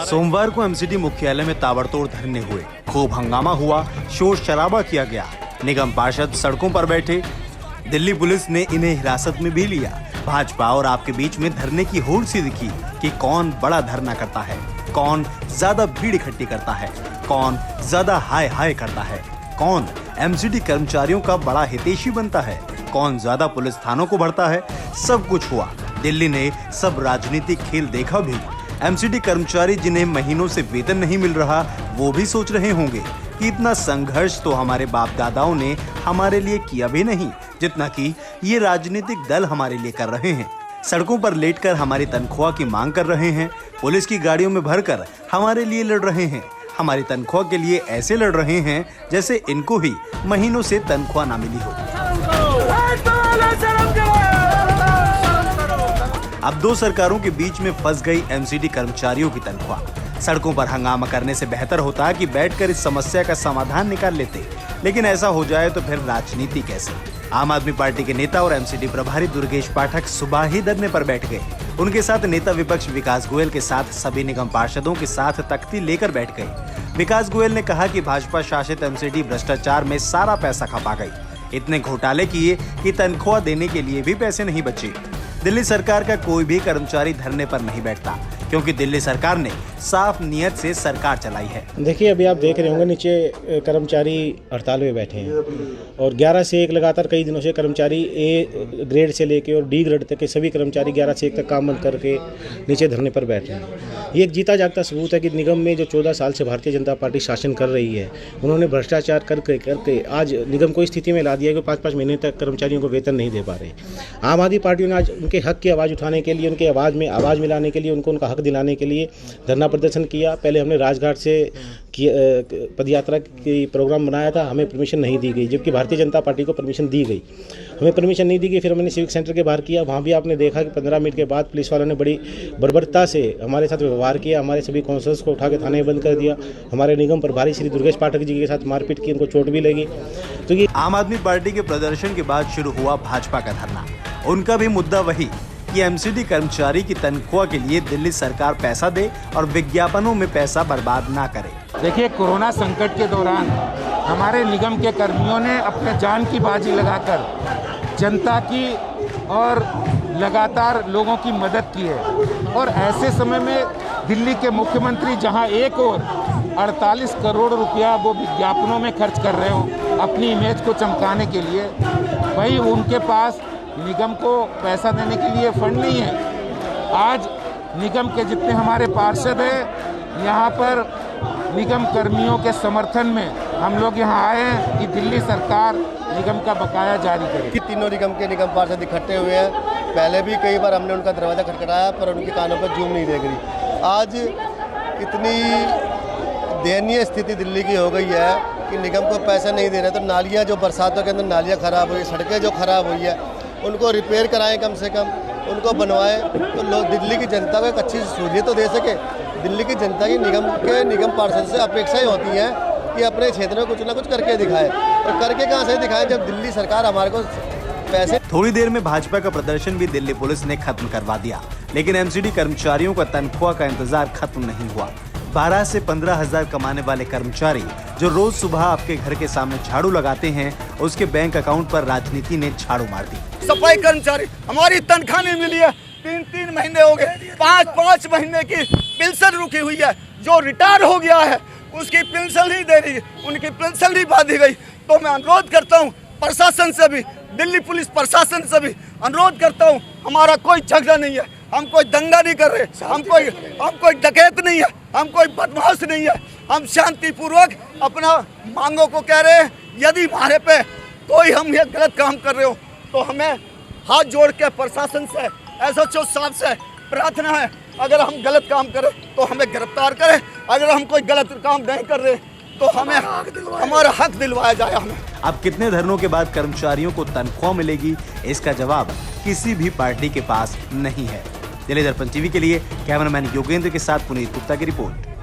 सोमवार को एमसीडी मुख्यालय में ताबड़तोड़ धरने हुए, खूब हंगामा हुआ, शोर शराबा किया गया। निगम पार्षद सड़कों पर बैठे, दिल्ली पुलिस ने इन्हें हिरासत में भी लिया। भाजपा और आपके बीच में धरने की होड़ सी दिखी कि कौन बड़ा धरना करता है, कौन ज्यादा भीड़ इकट्ठी करता है, कौन ज्यादा हाय हाय करता है, कौन एमसीडी कर्मचारियों का बड़ा हितैषी बनता है, कौन ज्यादा पुलिस थानों को भरता है। सब कुछ हुआ। दिल्ली ने सब राजनीतिक खेल देखा भी। एमसीडी कर्मचारी जिन्हें महीनों से वेतन नहीं मिल रहा, वो भी सोच रहे होंगे कि इतना संघर्ष तो हमारे बाप दादाओं ने हमारे लिए किया भी नहीं, जितना कि ये राजनीतिक दल हमारे लिए कर रहे हैं। सड़कों पर लेटकर हमारी तनख्वाह की मांग कर रहे हैं, पुलिस की गाड़ियों में भरकर हमारे लिए लड़ रहे हैं, हमारी तनख्वाह के लिए ऐसे लड़ रहे हैं जैसे इनको ही महीनों से तनख्वाह ना मिली हो। अब दो सरकारों के बीच में फंस गई एमसीडी कर्मचारियों की तनख्वाह। सड़कों पर हंगामा करने से बेहतर होता कि बैठकर इस समस्या का समाधान निकाल लेते, लेकिन ऐसा हो जाए तो फिर राजनीति कैसे। आम आदमी पार्टी के नेता और एमसीडी प्रभारी दुर्गेश पाठक सुबह ही धरने पर बैठ गए। उनके साथ नेता विपक्ष विकास गोयल के साथ सभी निगम पार्षदों के साथ तख्ती लेकर बैठ गए। विकास गोयल ने कहा कि भाजपा शासित एमसीडी भ्रष्टाचार में सारा पैसा खपा गई। इतने घोटाले किए कि तनख्वाह देने के लिए भी पैसे नहीं बचे। दिल्ली सरकार का कोई भी कर्मचारी धरने पर नहीं बैठता, क्योंकि दिल्ली सरकार ने साफ नियत से सरकार चलाई है। देखिए, अभी आप देख रहे होंगे नीचे कर्मचारी हड़ताल में बैठे हैं और 11 से 1 लगातार कई दिनों से कर्मचारी ए ग्रेड से लेके और डी ग्रेड तक के सभी कर्मचारी 11 से 1 तक काम बंद करके नीचे धरने पर बैठे हैं। ये एक जीता जागता सबूत है कि निगम में जो 14 साल से भारतीय जनता पार्टी शासन कर रही है, उन्होंने भ्रष्टाचार करके आज निगम को इस स्थिति में ला दिया है कि 5-5 महीने तक कर्मचारियों को वेतन नहीं दे पा रहे। आम आदमी पार्टी ने आज उनके हक की आवाज़ उठाने के लिए, उनके आवाज़ में आवाज़ मिलाने के लिए, उनको उनका हक दिलाने के लिए धरना प्रदर्शन किया। पहले हमने राजघाट से पदयात्रा की प्रोग्राम बनाया था, हमें परमिशन नहीं दी गई, जबकि भारतीय जनता पार्टी को परमिशन दी गई। हमें परमिशन नहीं दी गई। फिर हमने सिविक सेंटर के बाहर किया। वहाँ भी आपने देखा कि 15 मिनट के बाद पुलिस वालों ने बड़ी बर्बरता से हमारे साथ व्यवहार किया। हमारे सभी काउंसलर्स को उठा के थाने में बंद कर दिया। हमारे निगम प्रभारी श्री दुर्गेश पाठक जी के साथ मारपीट की, उनको चोट भी लगी। तो ये आम आदमी पार्टी के प्रदर्शन के बाद शुरू हुआ भाजपा का धरना। उनका भी मुद्दा वही कि एमसीडी कर्मचारी की तनख्वाह के लिए दिल्ली सरकार पैसा दे और विज्ञापनों में पैसा बर्बाद ना करे। देखिए, कोरोना संकट के दौरान हमारे निगम के कर्मियों ने अपने जान की बाजी लगाकर जनता की और लगातार लोगों की मदद की है। और ऐसे समय में दिल्ली के मुख्यमंत्री जहां एक और 48 करोड़ रुपया वो विज्ञापनों में खर्च कर रहे हो अपनी इमेज को चमकाने के लिए, वही उनके पास निगम को पैसा देने के लिए फंड नहीं है। आज निगम के जितने हमारे पार्षद हैं, यहाँ पर निगम कर्मियों के समर्थन में हम लोग यहाँ आए हैं कि दिल्ली सरकार निगम का बकाया जारी करे। तीनों निगम के निगम पार्षद इकट्ठे हुए हैं। पहले भी कई बार हमने उनका दरवाज़ा खटखटाया, पर उनके कानों पर जूम नहीं देख रही। आज इतनी दयनीय स्थिति दिल्ली की हो गई है कि निगम को पैसा नहीं दे रहे, तो नालियाँ जो बरसातों के अंदर नालियाँ ख़राब हुई, सड़कें जो ख़राब हुई है, उनको रिपेयर कराएं, कम से कम उनको बनवाएं, तो लोग दिल्ली की जनता को एक अच्छी सहूलियत तो दे सके। दिल्ली की जनता की निगम पार्षद से अपेक्षाएं होती हैं कि अपने क्षेत्र में कुछ ना कुछ करके दिखाए, और करके कहाँ से दिखाएं जब दिल्ली सरकार हमारे को पैसे। थोड़ी देर में भाजपा का प्रदर्शन भी दिल्ली पुलिस ने खत्म करवा दिया, लेकिन एमसीडी कर्मचारियों का तनख्वाह का इंतजार खत्म नहीं हुआ। 12 से 15 हजार कमाने वाले कर्मचारी जो रोज सुबह आपके घर के सामने झाड़ू लगाते हैं, उसके बैंक अकाउंट पर राजनीति ने झाड़ू मार दी। सफाई कर्मचारी, हमारी तनख्वाह नहीं मिली है, 3-3 महीने हो गए, 5-5 महीने की पेंशन रुकी हुई है। जो रिटायर हो गया है उसकी पेंशन नहीं दे रही, उनकी पेंशन नहीं बांधी गई। तो मैं अनुरोध करता हूँ प्रशासन से भी, दिल्ली पुलिस प्रशासन से भी अनुरोध करता हूँ, हमारा कोई झगड़ा नहीं है, हम कोई दंगा नहीं कर रहे, हम कोई डकैत नहीं है, हम कोई बदमाश नहीं है। हम शांतिपूर्वक अपना मांगों को कह रहे हैं। यदि हमारे पे कोई हम ये गलत काम कर रहे हो तो हमें हाथ जोड़ के प्रशासन से, एसएचओ साहब से प्रार्थना है, अगर हम गलत काम करें तो हमें गिरफ्तार करें, अगर हम कोई गलत काम नहीं कर रहे तो हमें हमारा हक दिलवाया जाए। हमें अब कितने धरनों के बाद कर्मचारियों को तनख्वाह मिलेगी, इसका जवाब किसी भी पार्टी के पास नहीं है। दिल्ली दर्पण टीवी के लिए कैमरामैन योगेंद्र के साथ पुनीत गुप्ता की रिपोर्ट।